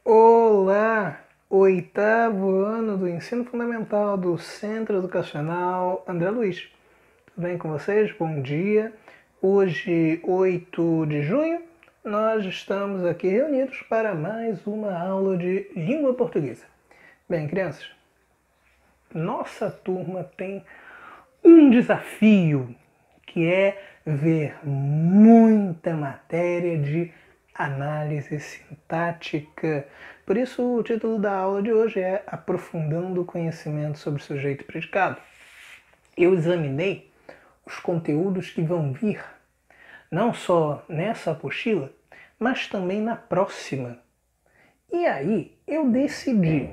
Olá! Oitavo ano do ensino fundamental do Centro Educacional André Luiz. Tudo bem com vocês? Bom dia. Hoje, 8 de junho, nós estamos aqui reunidos para mais uma aula de língua portuguesa. Bem, crianças, nossa turma tem um desafio, que é ver muita matéria de análise sintática. Por isso, o título da aula de hoje é Aprofundando o Conhecimento sobre Sujeito e Predicado. Eu examinei os conteúdos que vão vir, não só nessa apostila, mas também na próxima. E aí, eu decidi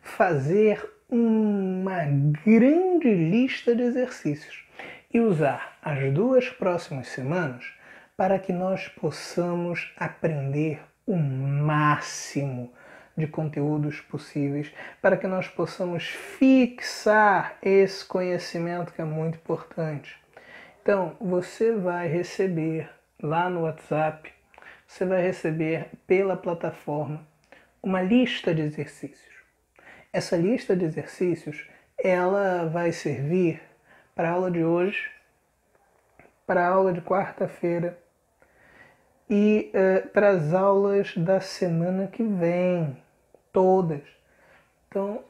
fazer uma grande lista de exercícios e usar as duas próximas semanas para que nós possamos aprender o máximo de conteúdos possíveis, para que nós possamos fixar esse conhecimento que é muito importante. Então, você vai receber lá no WhatsApp, você vai receber pela plataforma uma lista de exercícios. Essa lista de exercícios, ela vai servir para a aula de hoje, para a aula de quarta-feira e para as aulas da semana que vem, todas. Então,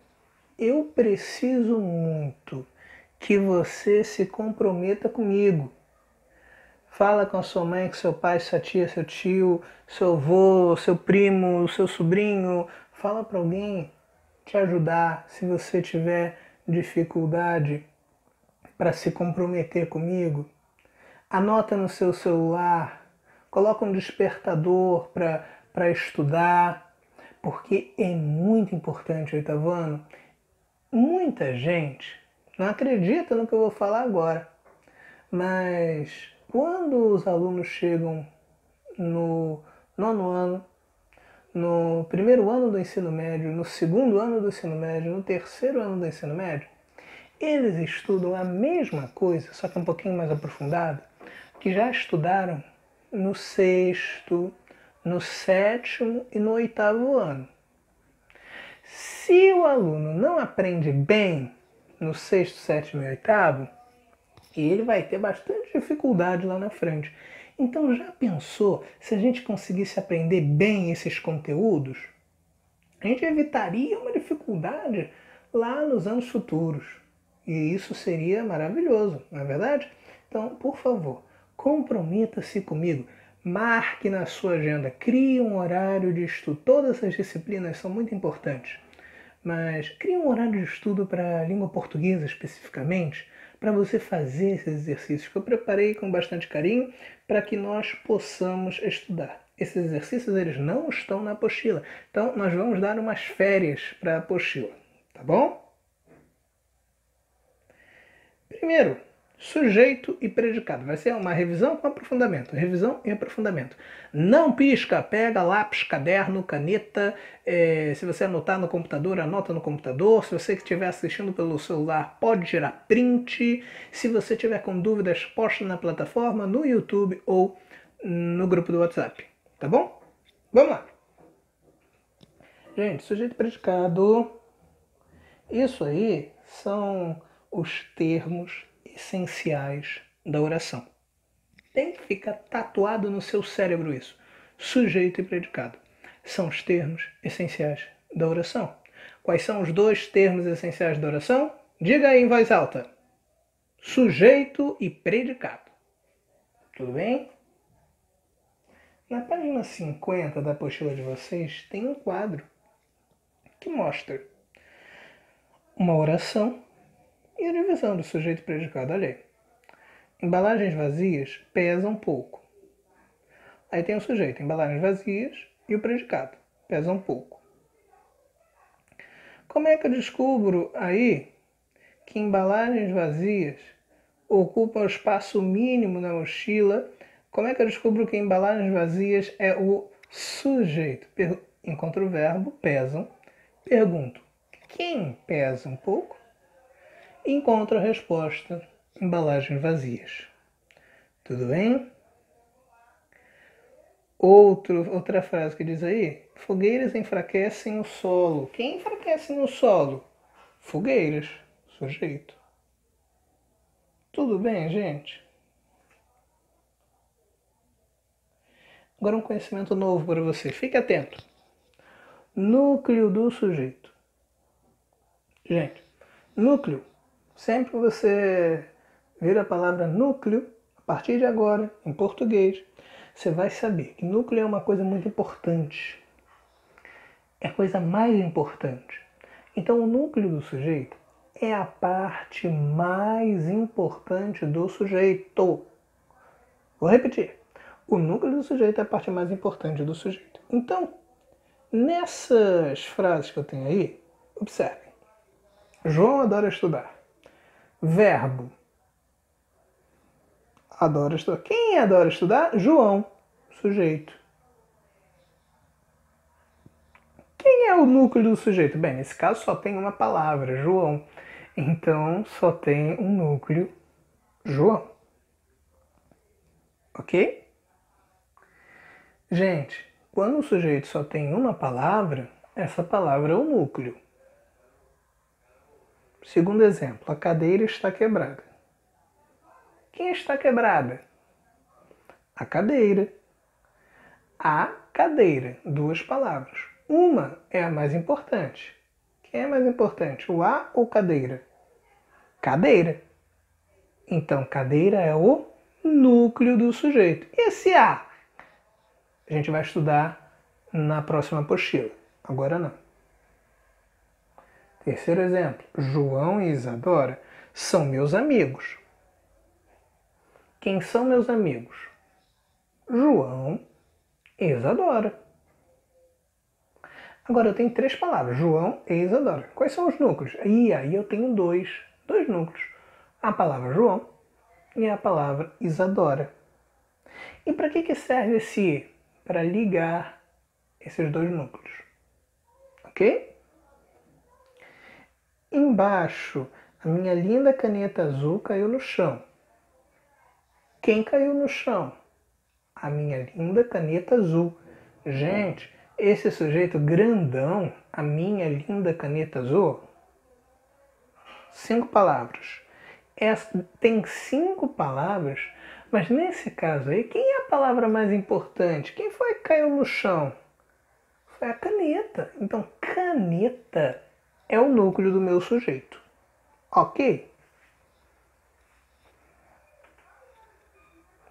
eu preciso muito que você se comprometa comigo. Fala com a sua mãe, com seu pai, sua tia, seu tio, seu avô, seu primo, seu sobrinho. Fala para alguém te ajudar se você tiver dificuldade para se comprometer comigo. Anota no seu celular, coloca um despertador para estudar, porque é muito importante, oitavo ano. Muita gente não acredita no que eu vou falar agora, mas quando os alunos chegam no nono ano, no primeiro ano do ensino médio, no segundo ano do ensino médio, no terceiro ano do ensino médio, eles estudam a mesma coisa, só que um pouquinho mais aprofundada, que já estudaram no sexto, no sétimo e no oitavo ano. Se o aluno não aprende bem no sexto, sétimo e oitavo, ele vai ter bastante dificuldade lá na frente. Então já pensou se a gente conseguisse aprender bem esses conteúdos? A gente evitaria uma dificuldade lá nos anos futuros. E isso seria maravilhoso, não é verdade? Então, por favor, comprometa-se comigo. Marque na sua agenda, crie um horário de estudo. Todas essas disciplinas são muito importantes. Mas crie um horário de estudo para a língua portuguesa especificamente, para você fazer esses exercícios que eu preparei com bastante carinho para que nós possamos estudar. Esses exercícios eles não estão na apostila, então nós vamos dar umas férias para a apostila, tá bom? Primeiro, sujeito e predicado. Vai ser uma revisão com aprofundamento. Revisão e aprofundamento. Não pisca, pega lápis, caderno, caneta. Se você anotar no computador, anota no computador. Se você que estiver assistindo pelo celular, pode tirar print. Se você tiver com dúvidas, posta na plataforma, no YouTube ou no grupo do WhatsApp. Tá bom? Vamos lá. Gente, sujeito e predicado. Isso aí são os termos essenciais da oração. Tem que ficar tatuado no seu cérebro isso. Sujeito e predicado são os termos essenciais da oração. Quais são os dois termos essenciais da oração? Diga aí em voz alta. Sujeito e predicado. Tudo bem? Na página 50 da apostila de vocês tem um quadro que mostra uma oração e a divisão do sujeito e predicado. Olha aí. Embalagens vazias pesam pouco. Aí tem o sujeito, embalagens vazias, e o predicado, pesam pouco. Como é que eu descubro aí que embalagens vazias ocupam o espaço mínimo na mochila? Como é que eu descubro que embalagens vazias é o sujeito? Encontro o verbo, pesam. Pergunto, quem pesa um pouco? Encontro a resposta, embalagens vazias. Tudo bem? Outra frase que diz aí: fogueiras enfraquecem o solo. Quem enfraquece no solo? Fogueiras, sujeito. Tudo bem, gente? Agora um conhecimento novo para você. Fique atento. Núcleo do sujeito. Gente, núcleo. Sempre que você vir a palavra núcleo, a partir de agora, em português, você vai saber que núcleo é uma coisa muito importante. É a coisa mais importante. Então, o núcleo do sujeito é a parte mais importante do sujeito. Vou repetir. O núcleo do sujeito é a parte mais importante do sujeito. Então, nessas frases que eu tenho aí, observem. João adora estudar. Verbo. Adora estudar. Quem adora estudar? João. Sujeito. Quem é o núcleo do sujeito? Bem, nesse caso só tem uma palavra, João. Então só tem um núcleo, João. Ok? Gente, quando o sujeito só tem uma palavra, essa palavra é o núcleo. Segundo exemplo, a cadeira está quebrada. Quem está quebrada? A cadeira. A cadeira, duas palavras. Uma é a mais importante. Quem é mais importante, o a ou cadeira? Cadeira. Então, cadeira é o núcleo do sujeito. E esse a? A gente vai estudar na próxima apostila. Agora não. Terceiro exemplo. João e Isadora são meus amigos. Quem são meus amigos? João e Isadora. Agora eu tenho três palavras. João e Isadora. Quais são os núcleos? Aí eu tenho dois núcleos. A palavra João e a palavra Isadora. E para que serve esse E? Para ligar esses dois núcleos. Ok? Embaixo, a minha linda caneta azul caiu no chão. Quem caiu no chão? A minha linda caneta azul. Gente, esse sujeito grandão, a minha linda caneta azul, 5 palavras. Tem 5 palavras, mas nesse caso aí, quem é a palavra mais importante? Quem foi que caiu no chão? Foi a caneta. Então, caneta é o núcleo do meu sujeito. Ok?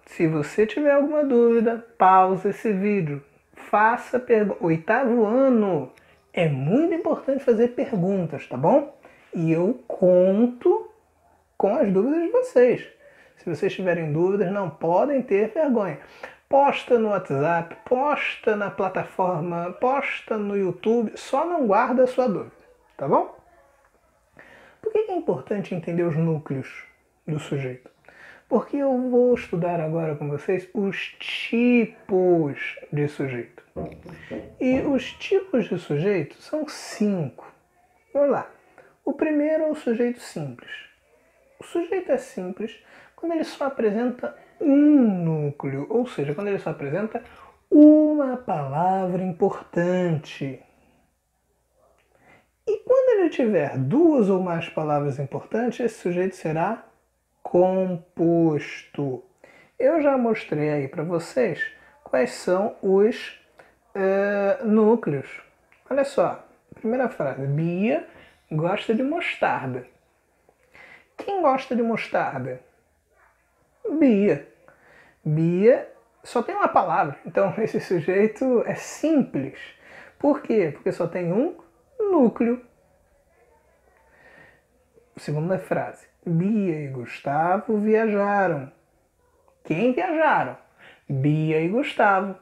Se você tiver alguma dúvida, pausa esse vídeo. Faça pergunta. Oitavo ano é muito importante fazer perguntas, tá bom? E eu conto com as dúvidas de vocês. Se vocês tiverem dúvidas, não podem ter vergonha. Posta no WhatsApp, posta na plataforma, posta no YouTube, só não guarda a sua dúvida, tá bom? Por que é importante entender os núcleos do sujeito? Porque eu vou estudar agora com vocês os tipos de sujeito. E os tipos de sujeito são 5. Vamos lá. O primeiro é o sujeito simples. O sujeito é simples quando ele só apresenta um núcleo, ou seja, quando ele só apresenta uma palavra importante. E quando ele tiver 2 ou mais palavras importantes, esse sujeito será composto. Eu já mostrei aí para vocês quais são os núcleos. Olha só, primeira frase. Bia gosta de mostarda. Quem gosta de mostarda? Bia. Bia só tem uma palavra, então esse sujeito é simples. Por quê? Porque só tem um núcleo. Segunda frase. Bia e Gustavo viajaram. Quem viajaram? Bia e Gustavo.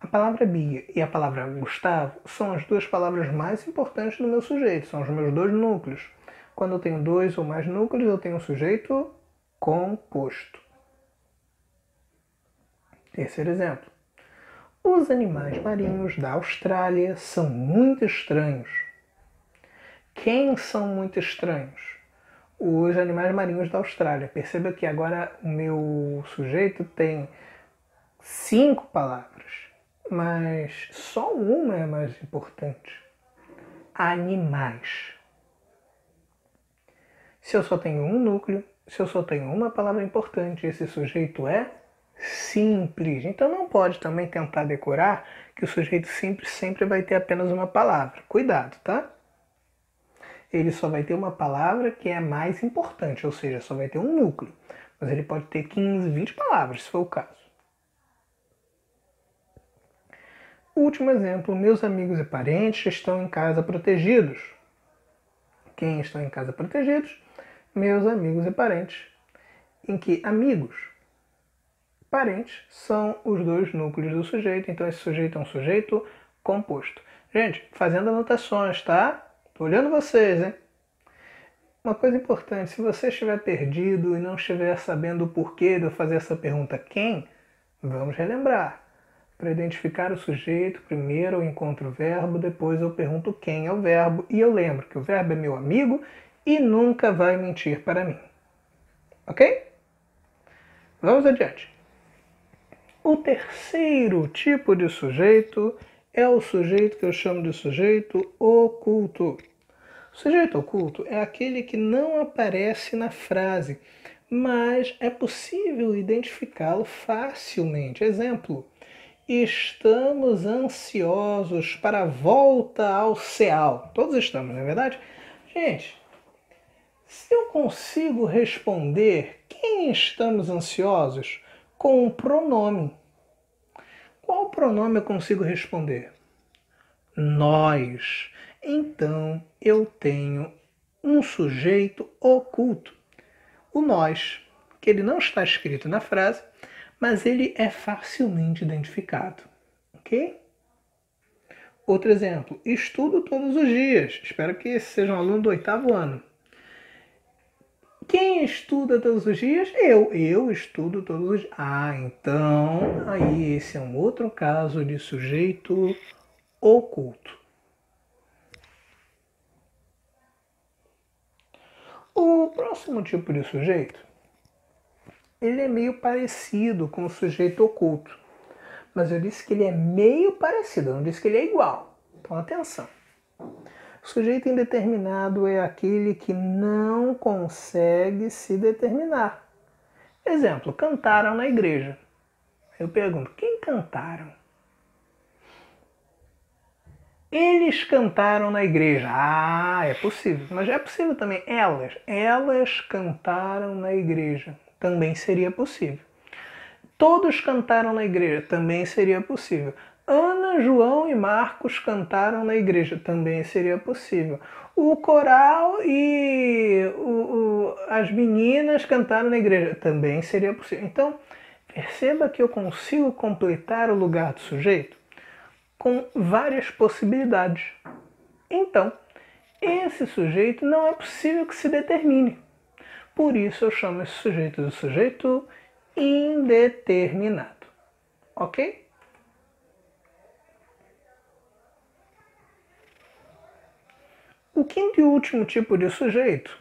A palavra Bia e a palavra Gustavo são as duas palavras mais importantes do meu sujeito, são os meus 2 núcleos. Quando eu tenho 2 ou mais núcleos, eu tenho um sujeito composto. Terceiro exemplo. Os animais marinhos da Austrália são muito estranhos. Quem são muito estranhos? Os animais marinhos da Austrália. Perceba que agora o meu sujeito tem 5 palavras, mas só uma é mais importante. Animais. Se eu só tenho um núcleo, se eu só tenho uma palavra importante, esse sujeito é simples. Então não pode também tentar decorar que o sujeito simples sempre vai ter apenas uma palavra. Cuidado, tá? Ele só vai ter uma palavra que é mais importante, ou seja, só vai ter um núcleo. Mas ele pode ter 15, 20 palavras, se for o caso. Último exemplo, meus amigos e parentes estão em casa protegidos. Quem estão em casa protegidos? Meus amigos e parentes. Em que amigos, parentes são os dois núcleos do sujeito, então esse sujeito é um sujeito composto. Gente, fazendo anotações, tá? Tô olhando vocês, hein? Uma coisa importante, se você estiver perdido e não estiver sabendo o porquê de eu fazer essa pergunta quem, vamos relembrar. Para identificar o sujeito, primeiro eu encontro o verbo, depois eu pergunto quem é o verbo e eu lembro que o verbo é meu amigo e nunca vai mentir para mim. Ok? Vamos adiante. O terceiro tipo de sujeito é o sujeito que eu chamo de sujeito oculto. O sujeito oculto é aquele que não aparece na frase, mas é possível identificá-lo facilmente. Exemplo: estamos ansiosos para a volta ao CEAL. Todos estamos, não é verdade? Gente, se eu consigo responder quem estamos ansiosos com um pronome, qual pronome eu consigo responder? Nós. Então eu tenho um sujeito oculto. O nós, que ele não está escrito na frase, mas ele é facilmente identificado. Ok? Outro exemplo, estudo todos os dias. Espero que esse seja um aluno do 8º ano. Quem estuda todos os dias? Eu estudo todos os dias. Ah, então aí esse é um outro caso de sujeito oculto. O próximo tipo de sujeito, ele é meio parecido com o sujeito oculto. Mas eu disse que ele é meio parecido, eu não disse que ele é igual. Então atenção. O sujeito indeterminado é aquele que não consegue se determinar. Exemplo, cantaram na igreja. Eu pergunto, quem cantaram? Eles cantaram na igreja. Ah, é possível. Mas é possível também elas. Elas cantaram na igreja. Também seria possível. Todos cantaram na igreja. Também seria possível. Ana, João e Marcos cantaram na igreja. Também seria possível. O coral e as meninas cantaram na igreja. Também seria possível. Então, perceba que eu consigo completar o lugar do sujeito com várias possibilidades. Então, esse sujeito não é possível que se determine. Por isso eu chamo esse sujeito de sujeito indeterminado. Ok? O quinto e último tipo de sujeito,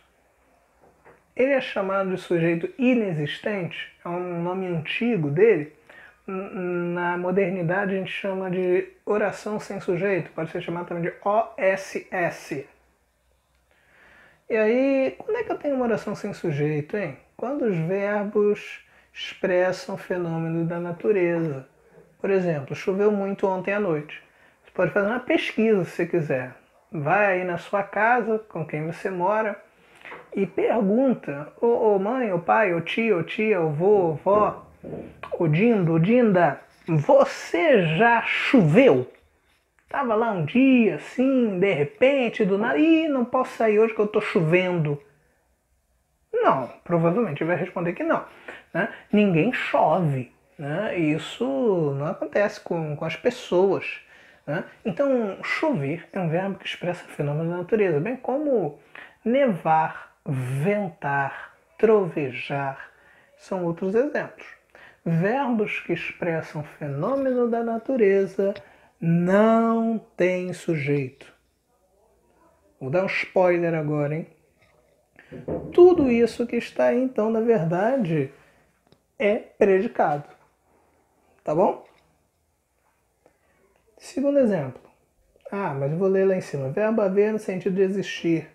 ele é chamado de sujeito inexistente, é um nome antigo dele. Na modernidade a gente chama de oração sem sujeito, pode ser chamado também de OSS. E aí, quando é que eu tenho uma oração sem sujeito, hein? Quando os verbos expressam fenômenos da natureza. Por exemplo, choveu muito ontem à noite. Você pode fazer uma pesquisa se você quiser. Vai aí na sua casa, com quem você mora, e pergunta, ô mãe, ô pai, ô tia, ô vô, ô vó, ô Dindo, ô Dinda, você já choveu? Tava lá um dia, assim, de repente, do nada, não posso sair hoje que eu tô chovendo. Não, provavelmente vai responder que não. Né? Ninguém chove. Né? Isso não acontece com as pessoas. Né? Então, chover é um verbo que expressa fenômenos da natureza, bem como nevar, ventar, trovejar, são outros exemplos. Verbos que expressam fenômeno da natureza não têm sujeito. Vou dar um spoiler agora, hein? Tudo isso que está aí, então, na verdade, é predicado. tá bom? Segundo exemplo. Mas vou ler lá em cima. Verbo haver no sentido de existir.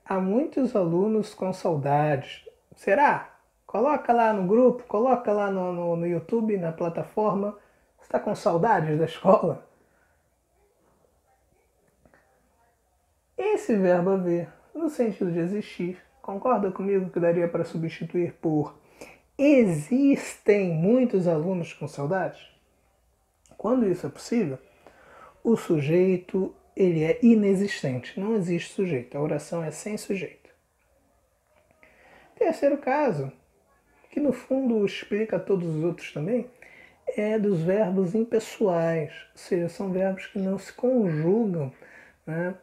Há muitos alunos com saudades. Será? Coloca lá no grupo, coloca lá no YouTube, na plataforma. Você está com saudades da escola? Esse verbo haver, no sentido de existir, concorda comigo que daria para substituir por existem muitos alunos com saudades? Quando isso é possível, o sujeito ele é inexistente, não existe sujeito, a oração é sem sujeito. Terceiro caso, que no fundo explica todos os outros também, é dos verbos impessoais, ou seja, são verbos que não se conjugam, né?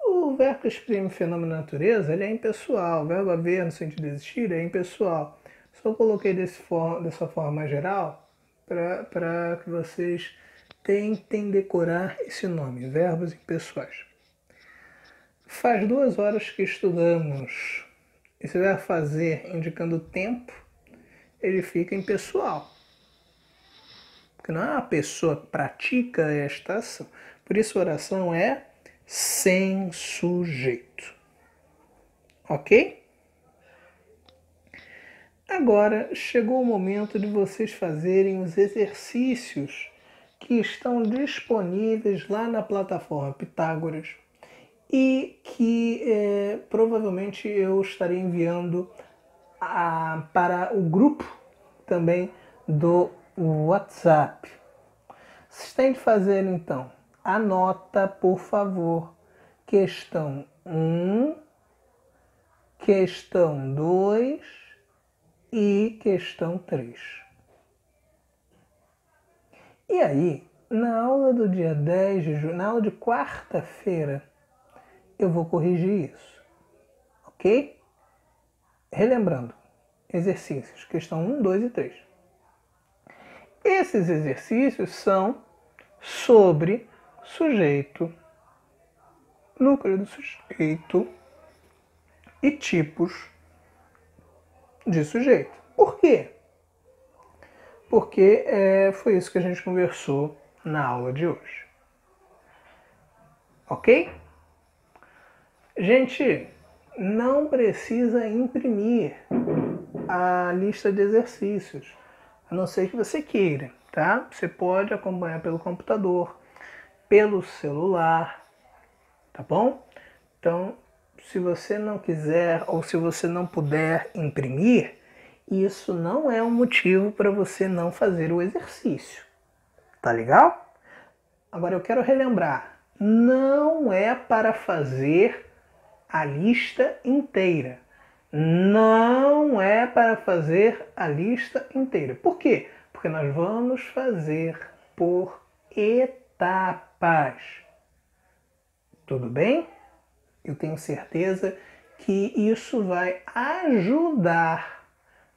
O verbo que exprime fenômeno da natureza ele é impessoal, o verbo haver no sentido de existir é impessoal. Só coloquei dessa forma mais geral para que vocês tentem decorar esse nome, verbos impessoais. Faz 2 horas que estudamos. Esse verbo fazer indicando tempo, ele fica impessoal. Porque não é uma pessoa que pratica esta ação. Por isso a oração é sem sujeito. Ok? Agora chegou o momento de vocês fazerem os exercícios que estão disponíveis lá na plataforma Pitágoras e que provavelmente eu estarei enviando para o grupo também do WhatsApp. Vocês têm de fazer então, anota por favor, questão 1, questão 2 e questão 3. E aí, na aula do dia 10 de junho, na aula de quarta-feira, eu vou corrigir isso, ok? Relembrando, exercícios, questão 1, 2 e 3. Esses exercícios são sobre sujeito, núcleo do sujeito e tipos de sujeito. Por quê? Porque foi isso que a gente conversou na aula de hoje. Ok? Gente, não precisa imprimir a lista de exercícios, a não ser que você queira, tá? Você pode acompanhar pelo computador, pelo celular, tá bom? Então, se você não quiser ou se você não puder imprimir, isso não é um motivo para você não fazer o exercício. Tá legal? Agora eu quero relembrar, não é para fazer a lista inteira. Não é para fazer a lista inteira. Por quê? Porque nós vamos fazer por etapas. Tudo bem? Eu tenho certeza que isso vai ajudar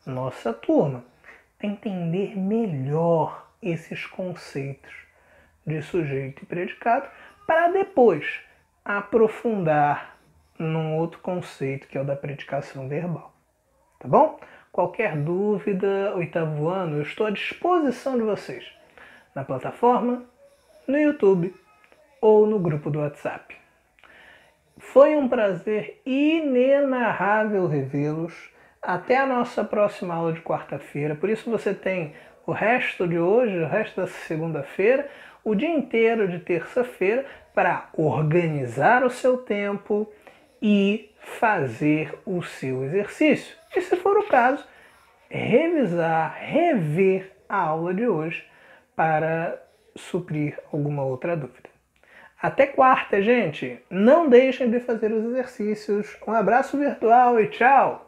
nossa turma a entender melhor esses conceitos de sujeito e predicado para depois aprofundar num outro conceito que é o da predicação verbal. Tá bom? Qualquer dúvida, oitavo ano, eu estou à disposição de vocês na plataforma, no YouTube ou no grupo do WhatsApp. Foi um prazer inenarrável revê-los. Até a nossa próxima aula de quarta-feira. Por isso você tem o resto de hoje, o resto da segunda-feira, o dia inteiro de terça-feira para organizar o seu tempo e fazer o seu exercício. E se for o caso, revisar, rever a aula de hoje para suprir alguma outra dúvida. Até quarta, gente! Não deixem de fazer os exercícios. Um abraço virtual e tchau!